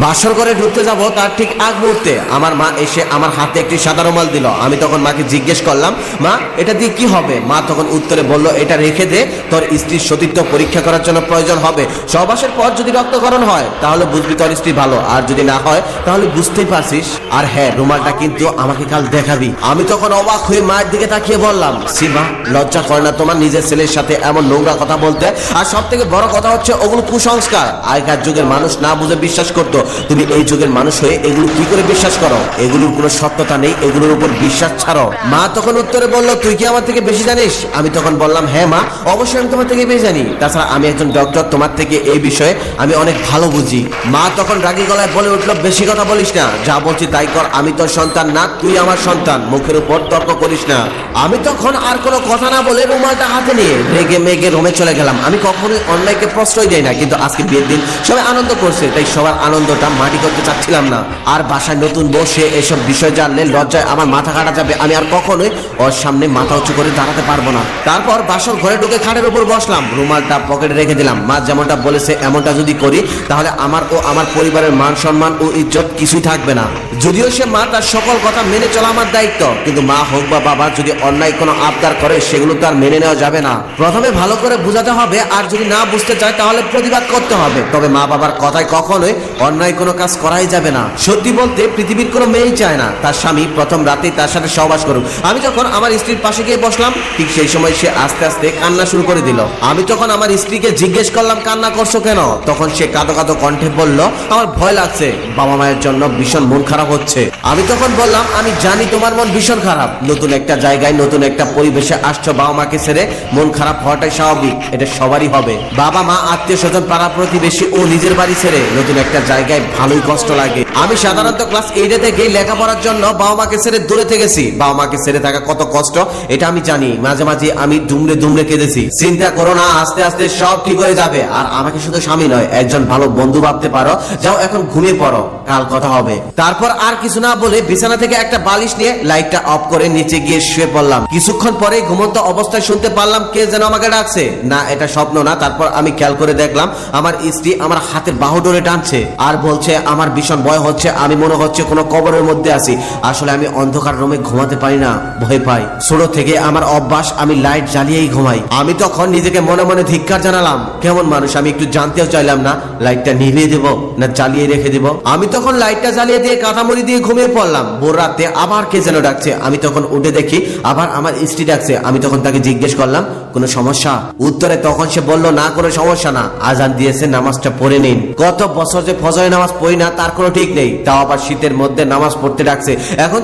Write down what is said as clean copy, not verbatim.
বাসর করে ঢুকতে যাব তার ঠিক আগ মুহূর্তে আমার মা এসে আমার হাতে একটি সাদা রুমাল দিল। আমি তখন মাকে জিজ্ঞেস করলাম, মা এটা দিয়ে কি হবে? মা তখন উত্তরে বলল, এটা রেখে দে, তোর স্ত্রীর সতীত্ব পরীক্ষা করার জন্য প্রয়োজন হবে। সহবাসের পর যদি রক্তকরণ হয় তাহলে বুঝবি তোর স্ত্রী ভালো, আর যদি না হয় তাহলে বুঝতেই পারছিস। আর হ্যাঁ, রুমালটা কিন্তু আমাকে কাল দেখাবি। আমি তখন অবাক হয়ে মায়ের দিকে তাকিয়ে বললাম, সীমা লজ্জা করে না তোমার নিজের ছেলের সাথে এমন নোংরা কথা বলতে? আর সব থেকে বড় কথা হচ্ছে ওগুলো কুসংস্কার। আগেকার যুগের মানুষ না বুঝে বিশ্বাস করতো, তুমি এই যুগের মানুষ হয়ে এগুলো কি করে বিশ্বাস করো? এগুলোর কোনো সত্যতা নেই, এগুলোর উপর বিশ্বাস ছাড়ো। মা তখন উত্তরে বলল, তুই কি আমার থেকে বেশি জানিস? আমি তখন বললাম, হ্যাঁ মা, অবশ্যই আমি তোমার থেকে বেশি জানি। তাছাড়া আমি একজন ডক্টর, তোমার থেকে এই বিষয়ে আমি অনেক ভালো বুঝি। মা তখন রাগী গলায় বলে উঠলো, বেশি কথা বলিস না, যা বলছি তাই কর। আমি তোর সন্তান না, তুই আমার সন্তান, মুখের উপর তর্ক করিস না। আমি তখন আর কোনো কথা না বলে রুমালটা হাতে নিয়ে রেগে মেগে রুমে চলে গেলাম। আমি কখনোই অন্যায়কে প্রশ্রয় দেই না, কিন্তু আজকে বিয়ের দিন সবাই আনন্দ করছে, তাই সবার আনন্দটা মাটি করতে চাচ্ছিলাম না। আর বাসায় নতুন বসে এসব বিষয় জানলে লজ্জায় আমার মাথা কাটা যাবে। আমি আর কখনোই ওর সামনে মাথা উঁচু করে দাঁড়াতে পারবো না। তারপর বাসর ঘরে ঢুকে খাটের উপর বসলাম, রুমালটা পকেটে রেখে দিলাম। মা যেমনটা বলেছে এমনটা যদি করি তাহলে আমার ও আমার পরিবারের মান সম্মান ও ইজ্জত কিছুই থাকবে না। যদিও সে মা, তার সকল কথা মেনে চলা আমার দায়িত্ব, কিন্তু মা হোক বা বাবা যদি অন্যায় কোনো আবদার করে সেগুলো তার মেনে নেওয়া যাবে না। প্রথমে ভালো করে বোঝাতে হবে, আর যদি না বুঝতে চায় তাহলে প্রতিবাদ করতে হবে। তবে মা বাবার কথায় কখনোই অন্যায় কোনো কাজ করাই যাবে না। সত্যি বলতে পৃথিবীর কোনো মেয়েই চায় না তার স্বামী প্রথম রাতেই তার সাথে সহবাস করুক। আমি যখন আমার স্ত্রীর পাশে গিয়ে বসলাম, ঠিক সেই সময় সে আস্তে আস্তে কান্না শুরু করে দিল। আমি তখন আমার স্ত্রীকে জিজ্ঞেস করলাম, কান্না করছো কেন? তখন সে কাঁদো কাঁদো কণ্ঠে বলল, আমার ভয় লাগছে, বাবা মায়ের জন্য ভীষণ মন খারাপ হচ্ছে। আমি তখন বললাম, আমি জানি তোমার মন ভীষণ খারাপ, নতুন একটা জায়গায় নতুন একটা পরিবেশে আসছো, বাবা মাকে ছেড়ে মন খারাপ হওয়াটাই স্বাভাবিক, এটা সবারই হবে। বাবা মা, আত্মীয় স্বজন, পাড়া প্রতিবেশী ও নিজের বাড়ি ছেড়ে নতুন একটা জায়গায় ভালোই কষ্ট লাগে। আমি সাধারণত ক্লাস 8 থেকে লেখাপড়ার জন্য বাবা মাকে ছেড়ে দূরে থেকেছি। বাবা মাকে ছেড়ে থাকা কত কষ্ট এটা আমি জানি। মাঝে মাঝে আমি দুমড়ে দুমড়ে কেঁদেছি। চিন্তা করো না, আস্তে আস্তে সব ঠিক হয়ে যাবে। আর আমাকে শুধু স্বামী নয়, একজন ভালো বন্ধু ভাবতে পারো। যাও এখন ঘুমিয়ে পড়ো, কাল কথা হবে। তারপর আর কিছু না বলে বিছানা থেকে একটা বালিশ নিয়ে লাইটটা অফ করে নিচে গিয়ে শুয়ে পড়লাম। কিছুক্ষণ পরে ঘুমন্ত অবস্থায় শুনতে পারলাম কে যেন আমাকে ডাকছে। না, এটা স্বপ্ন না। তারপর আমি খেয়াল করে দেখলাম আমার স্ত্রী আমার হাতের বাহু ধরে টানছে আর বলছে, আমার ভীষণ ভয় হচ্ছে, আমি মনে হচ্ছে কোনো কবরের মধ্যে আছি। আসলে আমি অন্ধকার রুমে ঘুমাতে পারি না, ভয় পাই। ছোট থেকে আমার অভ্যাস, আমি লাইট জ্বালিয়েই ঘুমাই। আমি তখন নিজেকে মনে মনে ধিক্কার জানালাম, কেমন মানুষ আমি, একটু জানতেও চাইলাম না লাইটটা নিভিয়ে দেব না জ্বালিয়ে রেখে দেব। আমি তখন লাইটটা জ্বালিয়ে দিয়ে কাঁথামুড়ি দিয়ে ঘুমিয়ে পড়লাম। ভোর রাতে আবার কে যেন ডাকছে। আমি তখন উঠে দেখি আবার আমার স্ত্রী ডাকছে। আমি তখন তাকে জিজ্ঞেস করলাম, কোনো সমস্যা? উত্তরে তখন সে বলল, না, কোনো সমস্যা না, আজান দিয়েছে, নামাজটা পড়ে নিন। কত বছর যে ফজরের নামাজ পড়ি না তার কোনো ঠিক নেই, তাও আবার শীতের মধ্যে নামাজ পড়তে ডাকছে। এখন